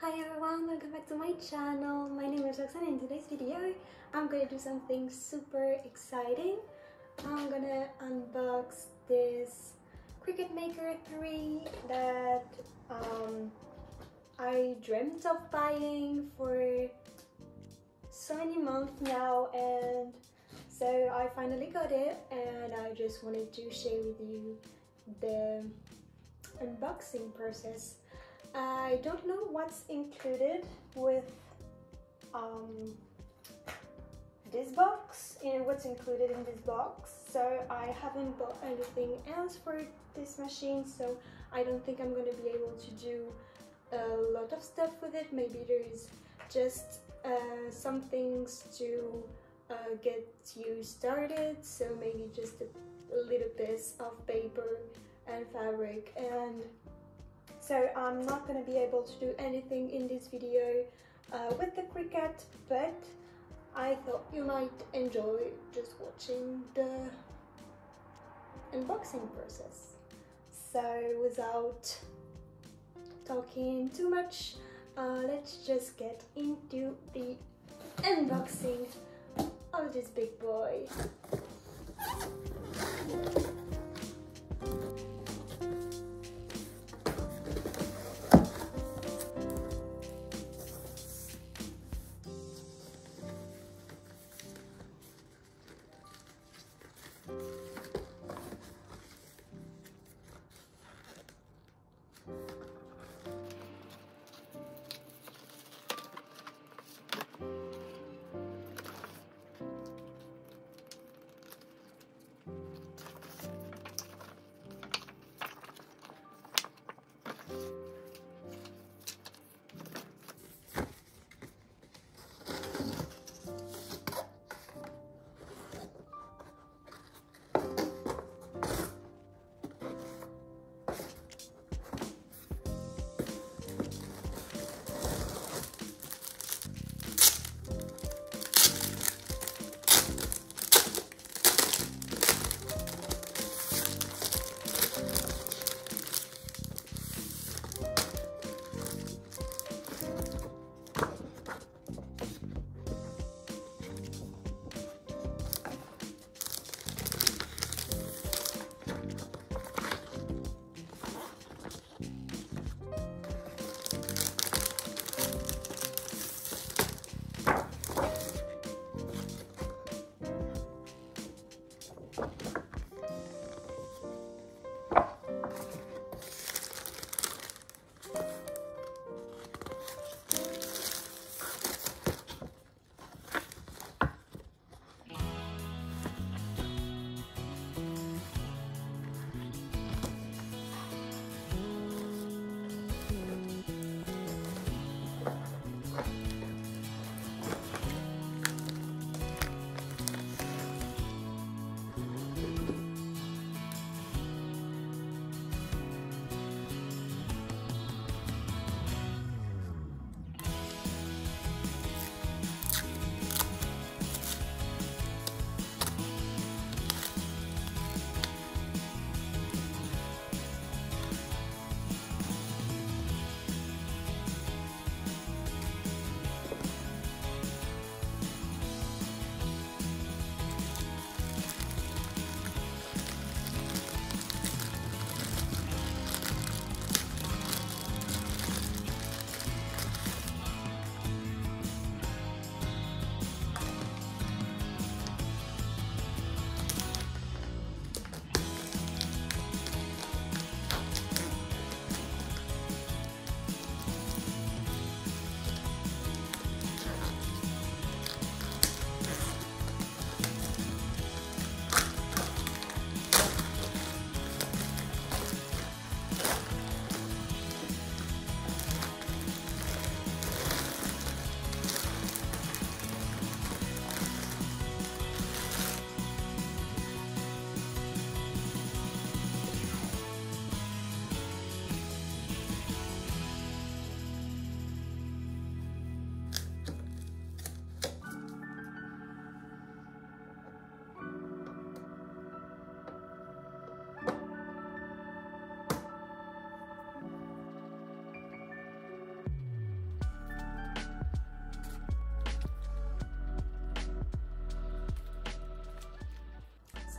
Hi everyone, welcome back to my channel. My name is Roxanne. In today's video I'm gonna do something super exciting. I'm gonna unbox this Cricut Maker 3 that I dreamt of buying for so many months now, and so I finally got it, and I just wanted to share with you the unboxing process. I don't know what's included with this box and what's included in this box, so I haven't bought anything else for this machine, so I don't think I'm gonna be able to do a lot of stuff with it. Maybe there is just some things to get you started, so maybe just a little piece of paper and fabric, and so I'm not going to be able to do anything in this video with the Cricut, but I thought you might enjoy just watching the unboxing process. So without talking too much, let's just get into the unboxing of this big boy.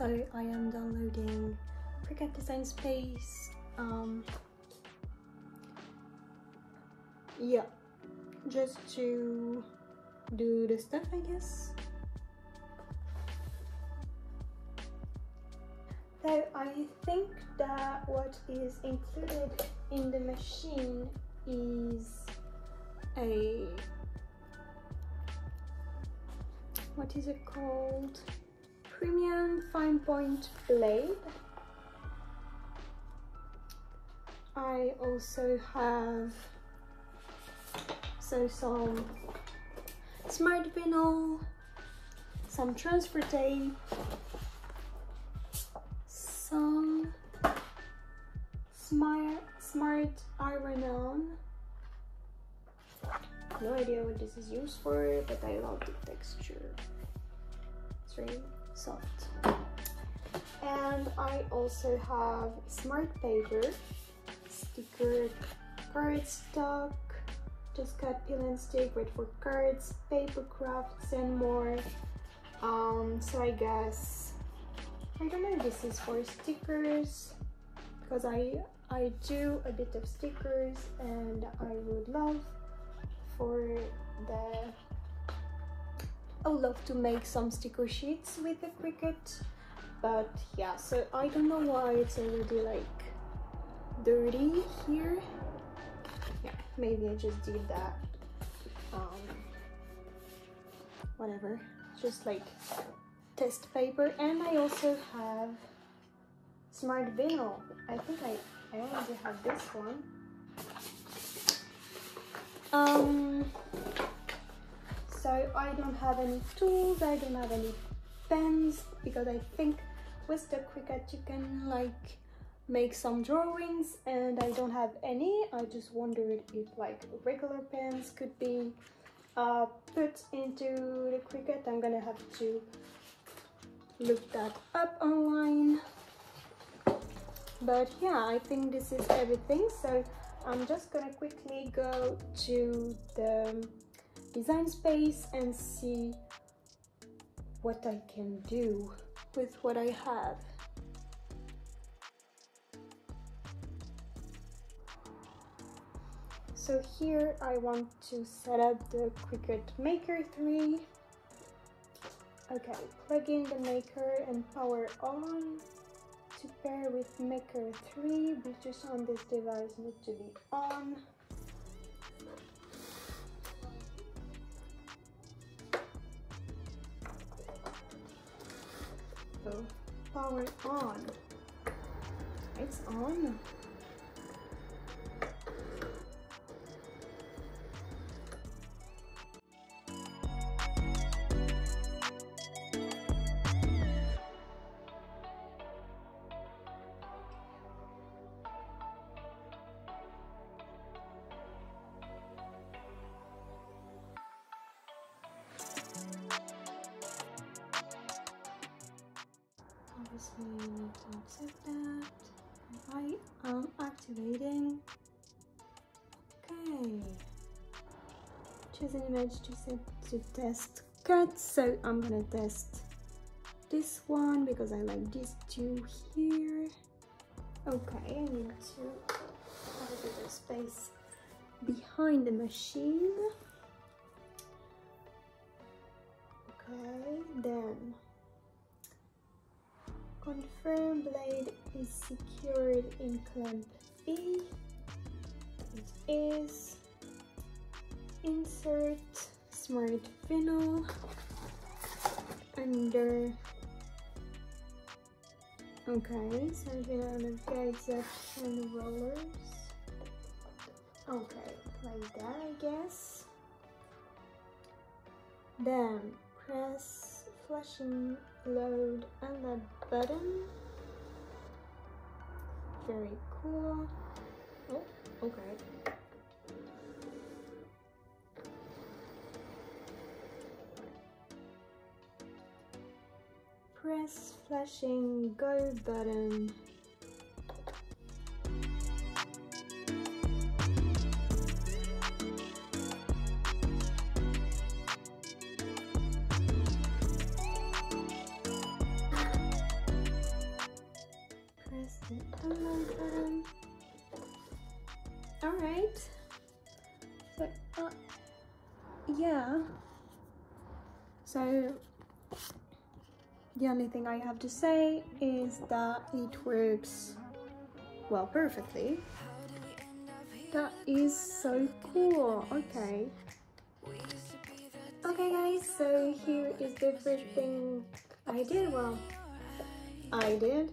So I am downloading Cricut Design Space. Yeah, just to do the stuff, I guess. So I think that what is included in the machine is a, what is it called? Premium fine point blade. I also have some smart vinyl, some transfer tape, some smart iron-on. No idea what this is used for, but I love the texture. It's really soft. And I also have smart paper, sticker, cardstock, just cut, peel and stick, wait for cards, paper crafts and more. So I guess, I don't know if this is for stickers, because I do a bit of stickers and I would love I would love to make some sticker sheets with the Cricut. But yeah, so I don't know why it's already like dirty here. Yeah, maybe I just did that. Whatever, just like test paper. And I also have smart vinyl. I think I already have this one. So I don't have any tools, I don't have any pens, because I think with the Cricut you can like make some drawings, and I don't have any. I just wondered if like regular pens could be put into the Cricut. I'm gonna have to look that up online. But yeah, I think this is everything. So I'm just gonna quickly go to the design space and see what I can do with what I have. So here I want to set up the Cricut Maker 3. Okay, plug in the Maker and power on. To pair with Maker 3, Bluetooth on this device need to be on. So, power on. It's on. Obviously, you need to accept that. I am activating. Okay. Choose an image to set to test cut. So I'm gonna test this one because I like these two here. Okay, I need to have a bit of space behind the machine. Okay, then confirm blade is secured in clamp B. It is. Insert smart vinyl under. Okay, smart vinyl under guides and rollers. Okay, like that, I guess. Then press flashing load and that button. Very cool. Oh, okay. Press flashing go button. Alright, but yeah, so the only thing I have to say is that it works, well, perfectly. That is so cool. Okay. Okay guys, so here is the first thing I did. Well, I did.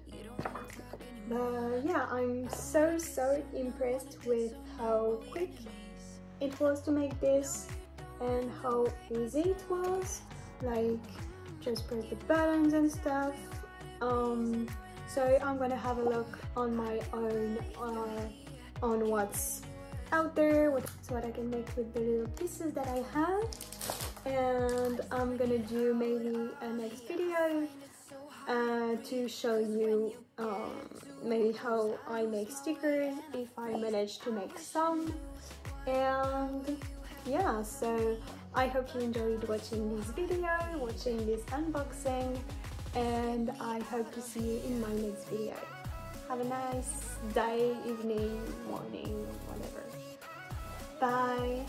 But yeah, I'm so impressed with how quick it was to make this and how easy it was. Like, just press the buttons and stuff. So I'm gonna have a look on my own on what's out there, so what I can make with the little pieces that I have. And I'm gonna do maybe a next video to show you maybe how I make stickers, if I manage to make some. And yeah, so I hope you enjoyed watching this video, watching this unboxing, and I hope to see you in my next video. Have a nice day, evening, morning, whatever. Bye!